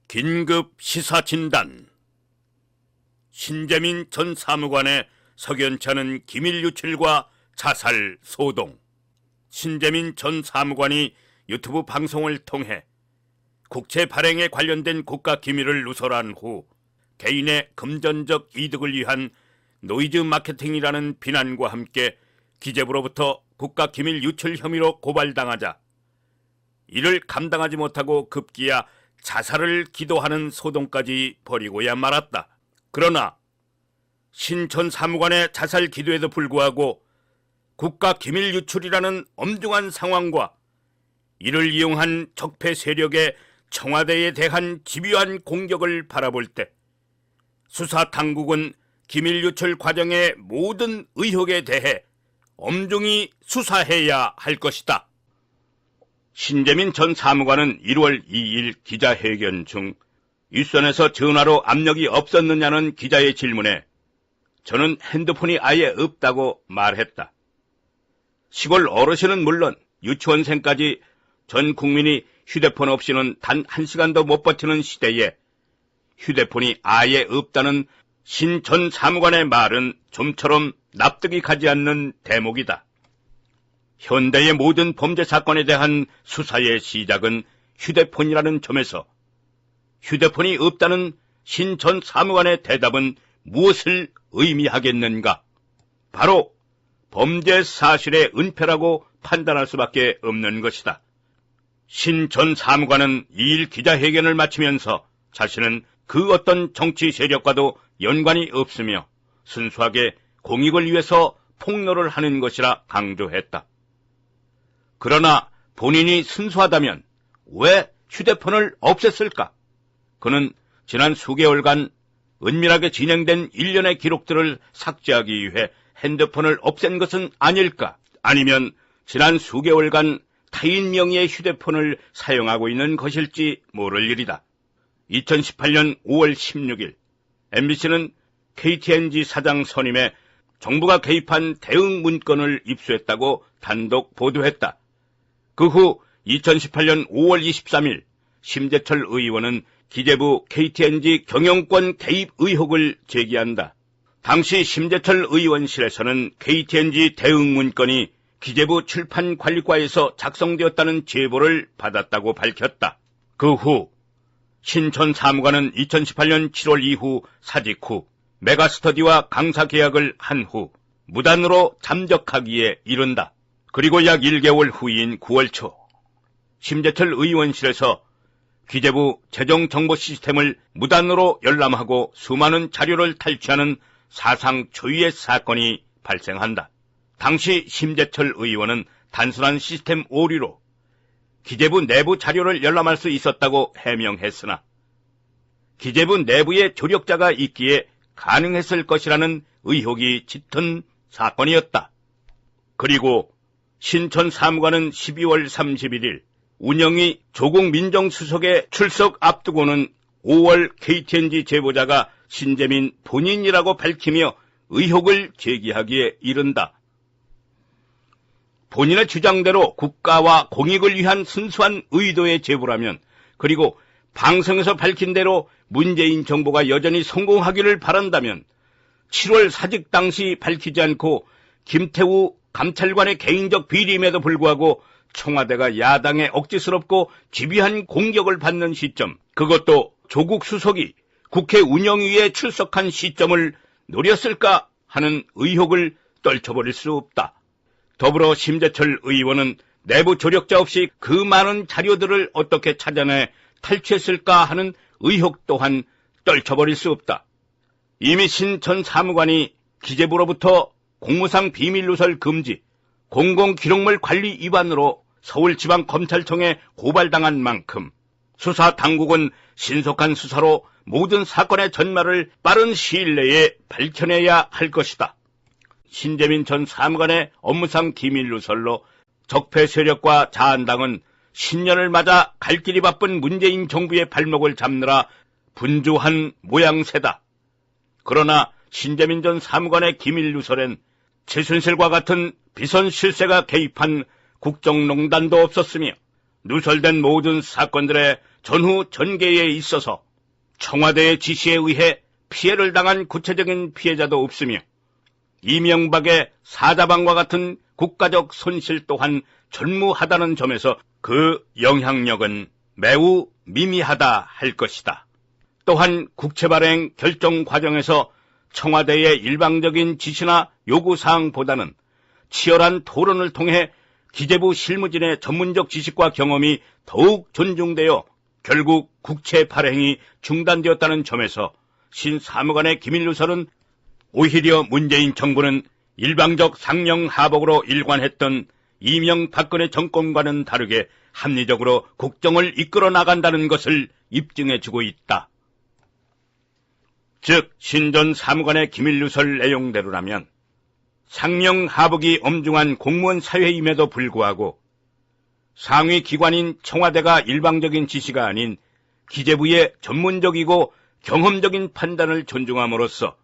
긴급 시사진단. 신재민 전 사무관의 석연치 않은 기밀 유출과 자살 소동. 신재민 전 사무관이 유튜브 방송을 통해 국채 발행에 관련된 국가 기밀을 누설한 후 개인의 금전적 이득을 위한 노이즈 마케팅이라는 비난과 함께 기재부로부터 국가 기밀 유출 혐의로 고발당하자 이를 감당하지 못하고 급기야 자살을 기도하는 소동까지 벌이고야 말았다. 그러나 신 전 사무관의 자살 기도에도 불구하고 국가 기밀 유출이라는 엄중한 상황과 이를 이용한 적폐 세력의 청와대에 대한 집요한 공격을 바라볼 때 수사 당국은 기밀 유출 과정의 모든 의혹에 대해 엄중히 수사해야 할 것이다. 신재민 전 사무관은 1월 2일 기자회견 중 윗선에서 전화로 압력이 없었느냐는 기자의 질문에 저는 핸드폰이 아예 없다고 말했다. 시골 어르신은 물론 유치원생까지 전 국민이 휴대폰 없이는 단 1시간도 못 버티는 시대에 휴대폰이 아예 없다는 신 전 사무관의 말은 좀처럼 납득이 가지 않는 대목이다. 현대의 모든 범죄 사건에 대한 수사의 시작은 휴대폰이라는 점에서 휴대폰이 없다는 신 전 사무관의 대답은 무엇을 의미하겠는가? 바로 범죄 사실의 은폐라고 판단할 수밖에 없는 것이다. 신 전 사무관은 2일 기자회견을 마치면서 자신은 그 어떤 정치 세력과도 연관이 없으며 순수하게 공익을 위해서 폭로를 하는 것이라 강조했다. 그러나 본인이 순수하다면 왜 휴대폰을 없앴을까? 그는 지난 수개월간 은밀하게 진행된 일련의 기록들을 삭제하기 위해 핸드폰을 없앤 것은 아닐까? 아니면 지난 수개월간 타인 명의의 휴대폰을 사용하고 있는 것일지 모를 일이다. 2018년 5월 16일 MBC는 KTNG 사장 선임에 정부가 개입한 대응 문건을 입수했다고 단독 보도했다. 그 후 2018년 5월 23일 심재철 의원은 기재부 KTNG 경영권 개입 의혹을 제기한다. 당시 심재철 의원실에서는 KTNG 대응 문건이 기재부 출판관리과에서 작성되었다는 제보를 받았다고 밝혔다. 그 후 신 전 사무관은 2018년 7월 이후 사직 후 메가스터디와 강사 계약을 한 후 무단으로 잠적하기에 이른다. 그리고 약 1개월 후인 9월 초 심재철 의원실에서 기재부 재정정보 시스템을 무단으로 열람하고 수많은 자료를 탈취하는 사상 초유의 사건이 발생한다. 당시 심재철 의원은 단순한 시스템 오류로 기재부 내부 자료를 열람할 수 있었다고 해명했으나 기재부 내부에 조력자가 있기에 가능했을 것이라는 의혹이 짙은 사건이었다. 그리고 신 전 사무관은 12월 31일 운영위 조국 민정수석의 출석 앞두고는 5월 KTNG 제보자가 신재민 본인이라고 밝히며 의혹을 제기하기에 이른다. 본인의 주장대로 국가와 공익을 위한 순수한 의도의 제보라면, 그리고 방송에서 밝힌 대로 문재인 정부가 여전히 성공하기를 바란다면 7월 사직 당시 밝히지 않고 김태우 감찰관의 개인적 비리임에도 불구하고 청와대가 야당의 억지스럽고 집요한 공격을 받는 시점, 그것도 조국 수석이 국회 운영위에 출석한 시점을 노렸을까 하는 의혹을 떨쳐버릴 수 없다. 더불어 심재철 의원은 내부 조력자 없이 그 많은 자료들을 어떻게 찾아내 탈취했을까 하는 의혹 또한 떨쳐버릴 수 없다. 이미 신 전 사무관이 기재부로부터 공무상 비밀누설 금지, 공공기록물 관리 위반으로 서울지방검찰청에 고발당한 만큼 수사 당국은 신속한 수사로 모든 사건의 전말을 빠른 시일 내에 밝혀내야 할 것이다. 신재민 전 사무관의 업무상 기밀누설로 적폐 세력과 자한당은 신년을 맞아 갈 길이 바쁜 문재인 정부의 발목을 잡느라 분주한 모양새다. 그러나 신재민 전 사무관의 기밀누설엔 최순실과 같은 비선 실세가 개입한 국정농단도 없었으며 누설된 모든 사건들의 전후 전개에 있어서 청와대의 지시에 의해 피해를 당한 구체적인 피해자도 없으며 이명박의 사자방과 같은 국가적 손실 또한 전무하다는 점에서 그 영향력은 매우 미미하다 할 것이다. 또한 국채 발행 결정 과정에서 청와대의 일방적인 지시나 요구사항보다는 치열한 토론을 통해 기재부 실무진의 전문적 지식과 경험이 더욱 존중되어 결국 국채 발행이 중단되었다는 점에서 신 사무관의 기밀누설은 오히려 문재인 정부는 일방적 상명하복으로 일관했던 이명박근혜 정권과는 다르게 합리적으로 국정을 이끌어 나간다는 것을 입증해주고 있다. 즉 신 전 사무관의 기밀누설 내용대로라면 상명하복이 엄중한 공무원 사회임에도 불구하고 상위 기관인 청와대가 일방적인 지시가 아닌 기재부의 전문적이고 경험적인 판단을 존중함으로써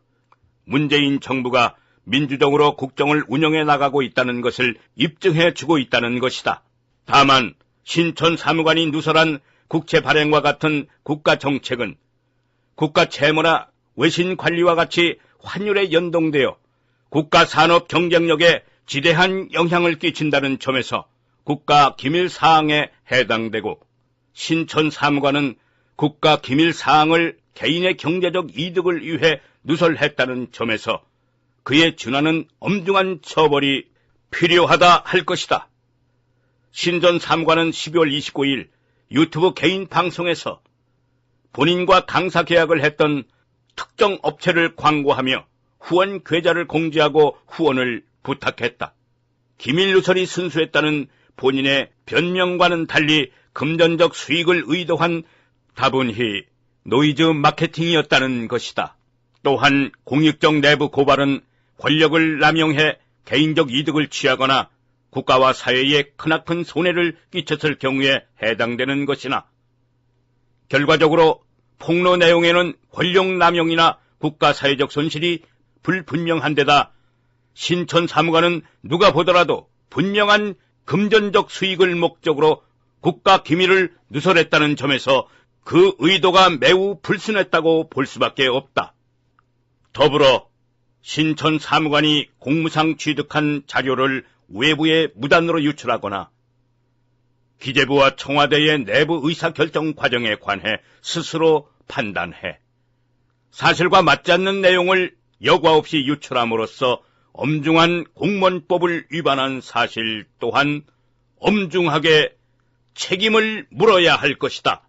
문재인 정부가 민주적으로 국정을 운영해 나가고 있다는 것을 입증해 주고 있다는 것이다. 다만 신천 사무관이 누설한 국채 발행과 같은 국가 정책은 국가 채무나 외신 관리와 같이 환율에 연동되어 국가 산업 경쟁력에 지대한 영향을 끼친다는 점에서 국가 기밀 사항에 해당되고 신천 사무관은 국가 기밀 사항을 개인의 경제적 이득을 위해 누설했다는 점에서 그에 준하는 엄중한 처벌이 필요하다 할 것이다. 신 전 사무관은 12월 29일 유튜브 개인 방송에서 본인과 강사 계약을 했던 특정 업체를 광고하며 후원 계좌를 공지하고 후원을 부탁했다. 기밀 누설이 순수했다는 본인의 변명과는 달리 금전적 수익을 의도한 다분히 노이즈 마케팅이었다는 것이다. 또한 공익적 내부 고발은 권력을 남용해 개인적 이득을 취하거나 국가와 사회에 크나큰 손해를 끼쳤을 경우에 해당되는 것이나 결과적으로 폭로 내용에는 권력 남용이나 국가 사회적 손실이 불분명한 데다 신천 사무관은 누가 보더라도 분명한 금전적 수익을 목적으로 국가 기밀을 누설했다는 점에서 그 의도가 매우 불순했다고 볼 수밖에 없다. 더불어 신천 사무관이 공무상 취득한 자료를 외부에 무단으로 유출하거나 기재부와 청와대의 내부 의사결정 과정에 관해 스스로 판단해 사실과 맞지 않는 내용을 여과 없이 유출함으로써 엄중한 공무원법을 위반한 사실 또한 엄중하게 책임을 물어야 할 것이다.